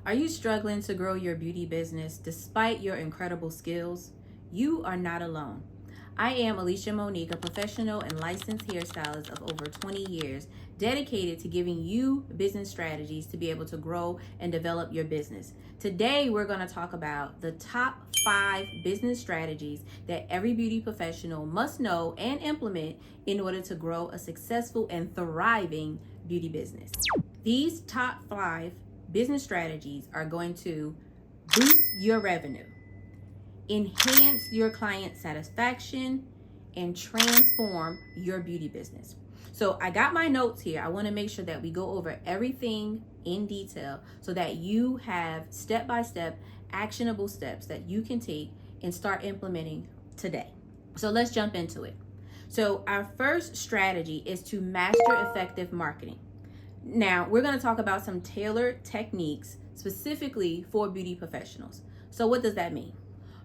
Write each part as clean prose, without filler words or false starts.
Are you struggling to grow your beauty business despite your incredible skills? You are not alone. I am Alicia Monique, a professional and licensed hairstylist of over 20 years, dedicated to giving you business strategies to be able to grow and develop your business. Today, we're going to talk about the top 5 business strategies that every beauty professional must know and implement in order to grow a successful and thriving beauty business. These top 5 business strategies are going to boost your revenue, enhance your client satisfaction, and transform your beauty business. So I got my notes here. I want to make sure that we go over everything in detail so that you have step-by-step actionable steps that you can take and start implementing today. So let's jump into it. So our first strategy is to master effective marketing. Now, we're going to talk about some tailored techniques specifically for beauty professionals. So what does that mean?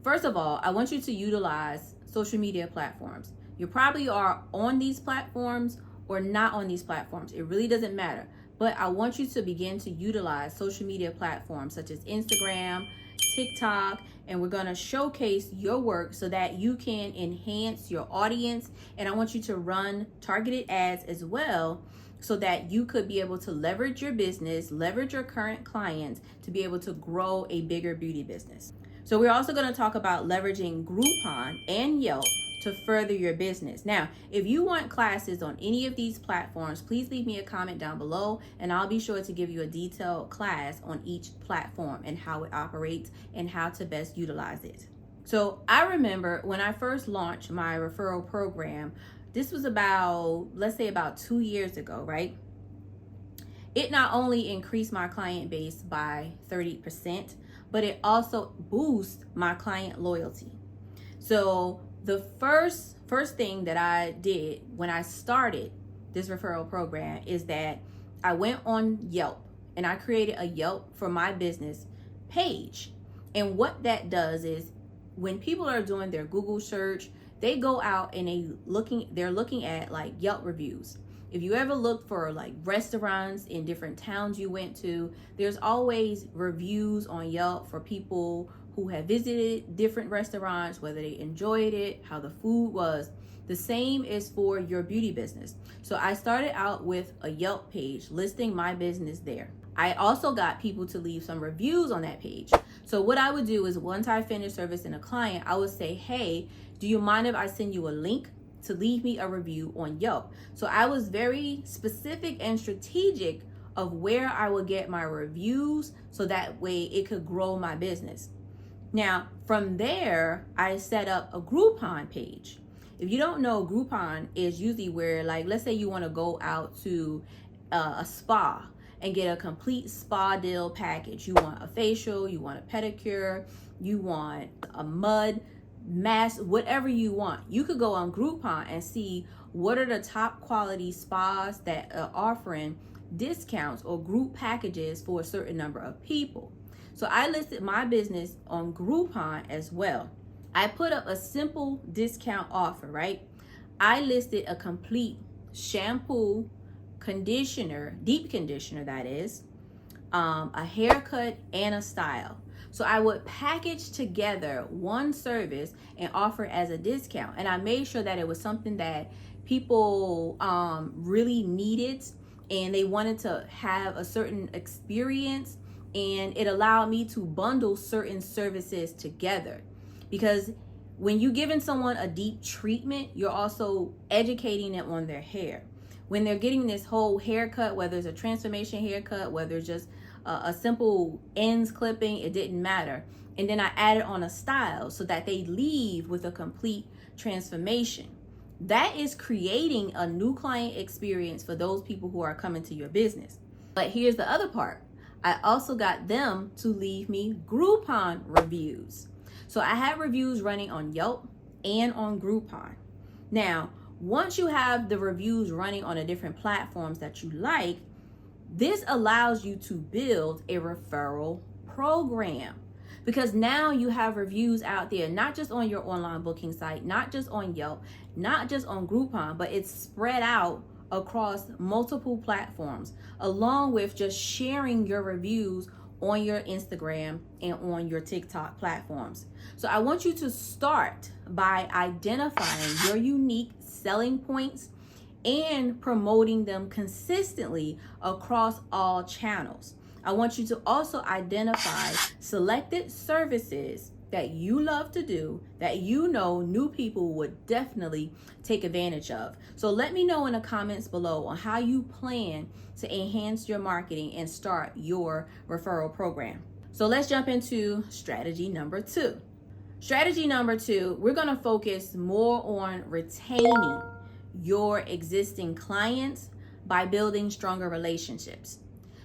First of all, I want you to utilize social media platforms. You probably are on these platforms or not on these platforms. It really doesn't matter. But I want you to begin to utilize social media platforms such as Instagram, TikTok, and we're going to showcase your work so that you can enhance your audience. And I want you to run targeted ads as well, so that you could be able to leverage your business, leverage your current clients to be able to grow a bigger beauty business. So we're also going to talk about leveraging Groupon and Yelp to further your business. Now, if you want classes on any of these platforms, please leave me a comment down below and I'll be sure to give you a detailed class on each platform and how it operates and how to best utilize it. So I remember when I first launched my referral program, this was about, let's say about 2 years ago, right? It not only increased my client base by 30%, but it also boosts my client loyalty. So the first thing that I did when I started this referral program is that I went on Yelp and I created a Yelp for my business page. And what that does is when people are doing their Google search, they go out and they're looking at like Yelp reviews. If you ever look for like restaurants in different towns you went to, there's always reviews on Yelp for people who have visited different restaurants, whether they enjoyed it, how the food was. The same is for your beauty business. So I started out with a Yelp page listing my business there. I also got people to leave some reviews on that page. So what I would do is once I finished servicing a client, I would say, hey, do you mind if I send you a link to leave me a review on Yelp? So I was very specific and strategic of where I would get my reviews so that way it could grow my business. Now, from there, I set up a Groupon page. If you don't know, Groupon is usually where, like, let's say you want to go out to a spa and get a complete spa deal package. You want a facial, you want a pedicure, you want a mud mask, whatever you want. You could go on Groupon and see what are the top quality spas that are offering discounts or group packages for a certain number of people. So I listed my business on Groupon as well. I put up a simple discount offer, right? I listed a complete shampoo, conditioner, deep conditioner that is, a haircut and a style. So I would package together one service and offer it as a discount. And I made sure that it was something that people really needed and they wanted to have a certain experience, and it allowed me to bundle certain services together. Because when you're giving someone a deep treatment, you're also educating them on their hair. When they're getting this whole haircut, whether it's a transformation haircut, whether it's just a simple ends clipping, it didn't matter. And then I added on a style so that they leave with a complete transformation. That is creating a new client experience for those people who are coming to your business. But here's the other part. I also got them to leave me Groupon reviews. So I have reviews running on Yelp and on Groupon. Now, once you have the reviews running on the different platforms that you like, this allows you to build a referral program, because now you have reviews out there, not just on your online booking site, not just on Yelp, not just on Groupon, but it's spread out across multiple platforms, along with just sharing your reviews on your Instagram and on your TikTok platforms. So I want you to start by identifying your unique selling points and promoting them consistently across all channels. I want you to also identify selected services that you love to do that you know new people would definitely take advantage of. So let me know in the comments below on how you plan to enhance your marketing and start your referral program. So let's jump into strategy number 2. Strategy number 2, we're going to focus more on retaining your existing clients by building stronger relationships.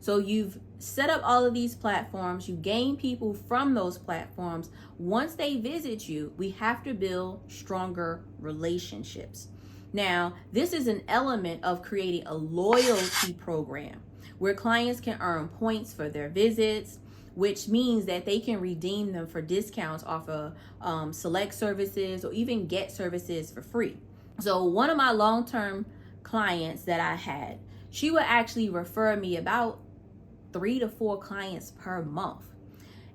So you've set up all of these platforms, you gain people from those platforms. Once they visit you, we have to build stronger relationships. Now, this is an element of creating a loyalty program where clients can earn points for their visits, which means that they can redeem them for discounts off of select services or even get services for free. So one of my long-term clients that I had, she would actually refer me about 3 to 4 clients per month.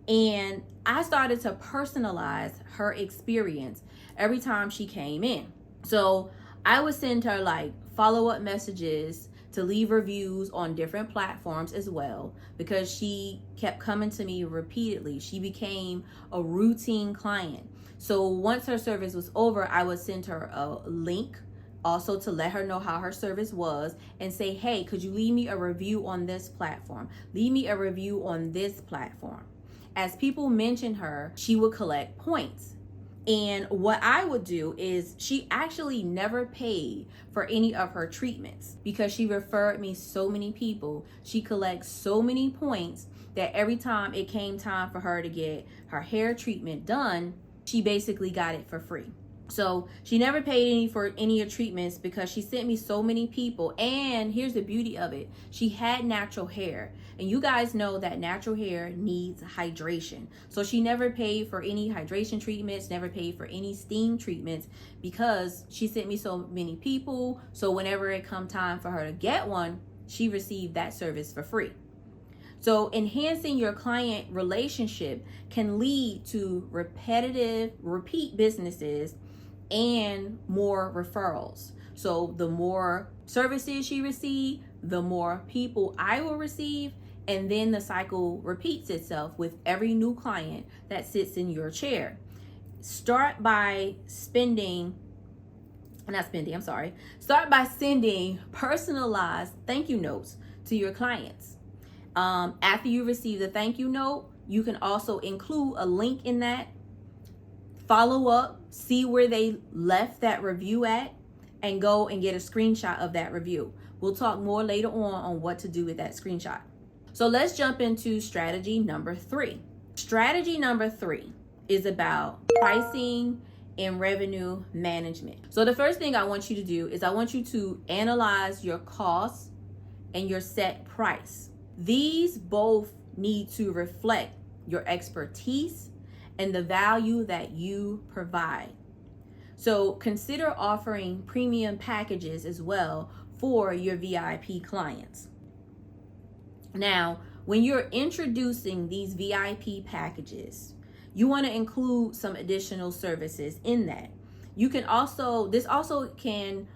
And I started to personalize her experience every time she came in. So I would send her like follow-up messages to leave reviews on different platforms as well, because she kept coming to me repeatedly. She became a routine client. So once her service was over, I would send her a link also to let her know how her service was and say, hey, could you leave me a review on this platform? Leave me a review on this platform. As people mentioned her, she would collect points. And what I would do is she actually never paid for any of her treatments because she referred me so many people. She collects so many points that every time it came time for her to get her hair treatment done, she basically got it for free. So she never paid for any of treatments because she sent me so many people. And here's the beauty of it. She had natural hair. And you guys know that natural hair needs hydration. So she never paid for any hydration treatments, never paid for any steam treatments because she sent me so many people. So whenever it come time for her to get one, she received that service for free. So enhancing your client relationship can lead to repeat businesses and more referrals. So the more services she received, the more people I will receive, and then the cycle repeats itself with every new client that sits in your chair. Start by sending personalized thank you notes to your clients. After you receive the thank you note, you can also include a link in that. Follow up, see where they left that review at, and go and get a screenshot of that review. We'll talk more later on what to do with that screenshot. So let's jump into strategy number 3. Strategy number 3 is about pricing and revenue management. So the first thing I want you to do is I want you to analyze your costs and your set price. These both need to reflect your expertise and the value that you provide. So consider offering premium packages as well for your VIP clients. Now, when you're introducing these VIP packages, you want to include some additional services in that. This also can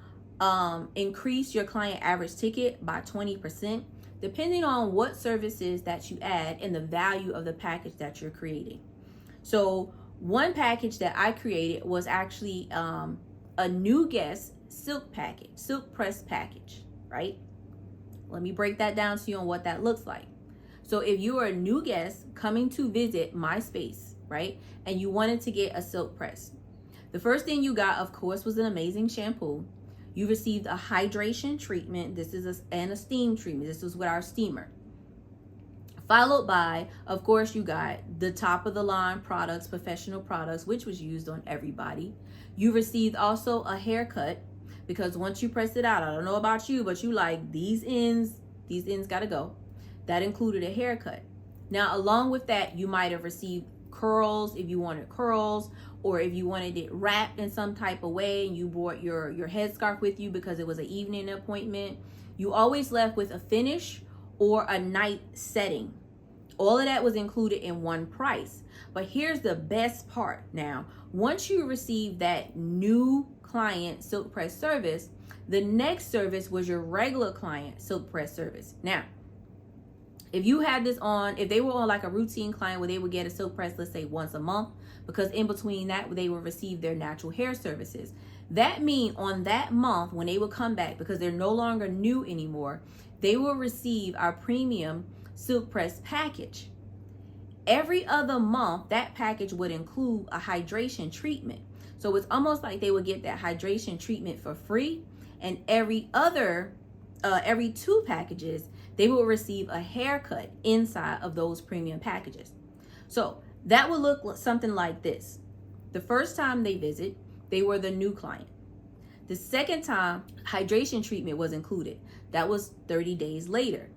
increase your client average ticket by 20%, depending on what services that you add and the value of the package that you're creating. So one package that I created was actually a new guest silk press package, right? Let me break that down to you on what that looks like. So if you are a new guest coming to visit my space, right, and you wanted to get a silk press, the first thing you got, of course, was an amazing shampoo. You received a hydration treatment. This is and a steam treatment. This was with our steamer. Followed by, of course, you got the top of the line products, professional products, which was used on everybody. You received also a haircut, because once you press it out, I don't know about you, but you like these ends gotta go. That included a haircut. Now, along with that, you might have received curls if you wanted curls, or if you wanted it wrapped in some type of way and you brought your headscarf with you because it was an evening appointment. You always left with a finish or a night setting All of that was included in one price. But here's the best part now. Once you receive that new client silk press service, the next service was your regular client silk press service. Now, if you had this on, if they were on like a routine client where they would get a silk press, let's say once a month, because in between that, they will receive their natural hair services. That means on that month, when they will come back, because they're no longer new anymore, they will receive our premium silk press package. Every other month, that package would include a hydration treatment. So it's almost like they would get that hydration treatment for free. And every 2 packages, they will receive a haircut inside of those premium packages. So that would look something like this. The first time they visit, they were the new client. The second time, hydration treatment was included. That was 30 days later.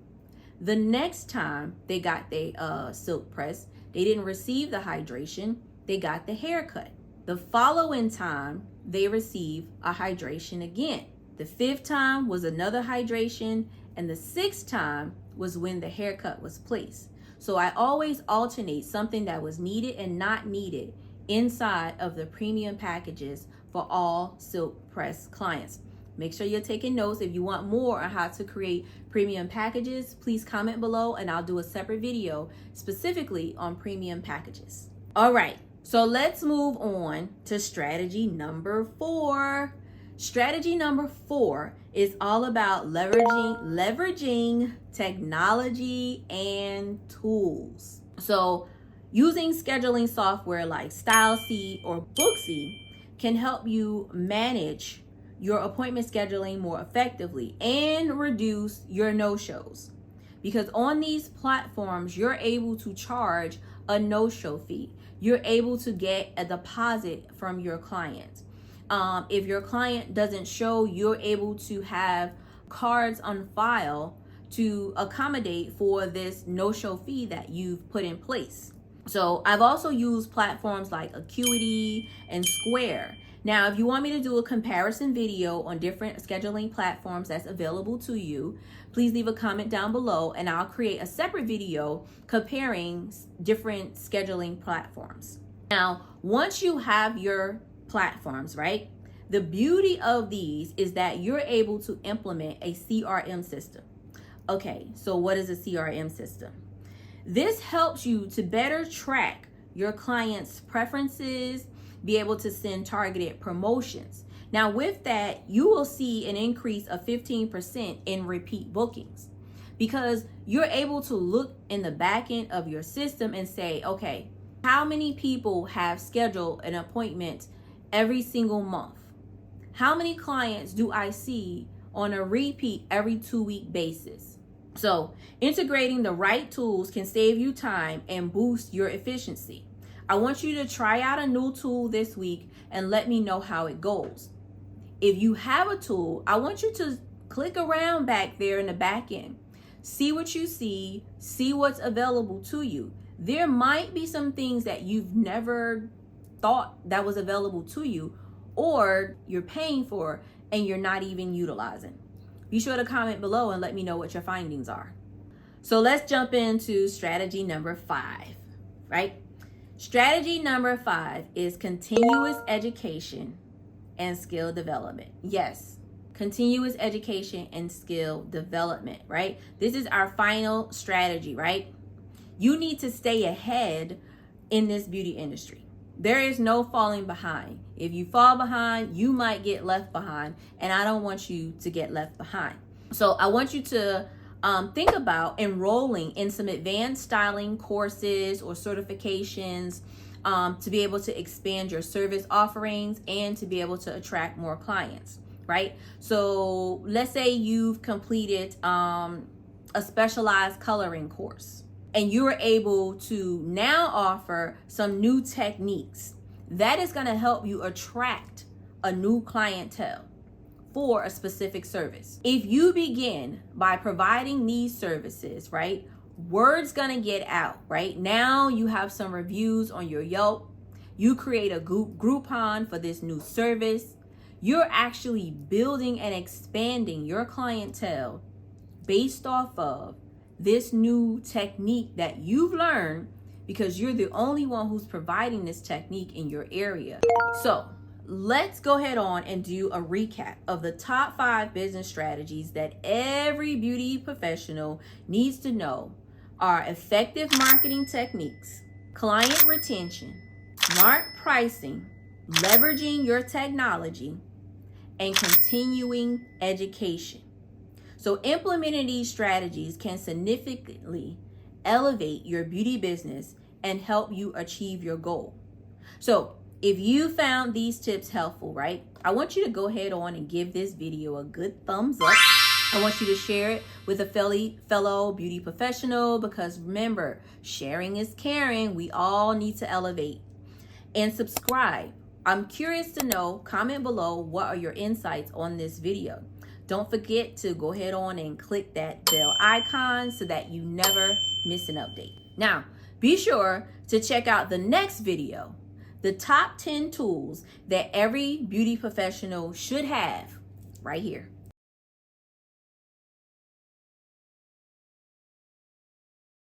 The next time they got their silk press, they didn't receive the hydration, they got the haircut. The following time, they received a hydration again. The 5th time was another hydration, and the 6th time was when the haircut was placed. So I always alternate something that was needed and not needed inside of the premium packages for all silk press clients. Make sure you're taking notes. If you want more on how to create premium packages, please comment below and I'll do a separate video specifically on premium packages. All right, so let's move on to strategy number 4. Strategy number 4 is all about leveraging technology and tools. So using scheduling software like StyleSeat or Booksy can help you manage your appointment scheduling more effectively and reduce your no-shows. Because on these platforms, you're able to charge a no-show fee. You're able to get a deposit from your client. If your client doesn't show, you're able to have cards on file to accommodate for this no-show fee that you've put in place. So I've also used platforms like Acuity and Square. Now, if you want me to do a comparison video on different scheduling platforms that's available to you, please leave a comment down below and I'll create a separate video comparing different scheduling platforms. Now, once you have your platforms, right? The beauty of these is that you're able to implement a CRM system. Okay, so what is a CRM system? This helps you to better track your clients' preferences, be able to send targeted promotions. Now with that, you will see an increase of 15% in repeat bookings because you're able to look in the back end of your system and say, okay, how many people have scheduled an appointment every single month? How many clients do I see on a repeat every 2-week basis? So integrating the right tools can save you time and boost your efficiency. I want you to try out a new tool this week and let me know how it goes. If you have a tool, I want you to click around back there in the back end. See what you see what's available to you. There might be some things that you've never thought that was available to you or you're paying for and you're not even utilizing. Be sure to comment below and let me know what your findings are. So let's jump into strategy number 5, right? Strategy number 5 is continuous education and skill development. Yes, continuous education and skill development, right? This is our final strategy, right? You need to stay ahead in this beauty industry. There is no falling behind. If you fall behind, you might get left behind, and I don't want you to get left behind. So I want you to think about enrolling in some advanced styling courses or certifications to be able to expand your service offerings and to be able to attract more clients, right? So let's say you've completed a specialized coloring course and you're able to now offer some new techniques. That is going to help you attract a new clientele for a specific service. If you begin by providing these services, right, word's gonna get out, right? Now you have some reviews on your Yelp. You create a Groupon for this new service. You're actually building and expanding your clientele based off of this new technique that you've learned, because you're the only one who's providing this technique in your area. So let's go ahead on and do a recap of the top 5 business strategies that every beauty professional needs to know are effective marketing techniques, client retention, smart pricing, leveraging your technology, and continuing education. So implementing these strategies can significantly elevate your beauty business and help you achieve your goal. So if you found these tips helpful, right, I want you to go ahead on and give this video a good thumbs up. I want you to share it with a fellow beauty professional, because remember, sharing is caring. We all need to elevate. And subscribe. I'm curious to know, comment below, what are your insights on this video. Don't forget to go ahead on and click that bell icon so that you never miss an update. Now, be sure to check out the next video, the top 10 tools that every beauty professional should have, right here.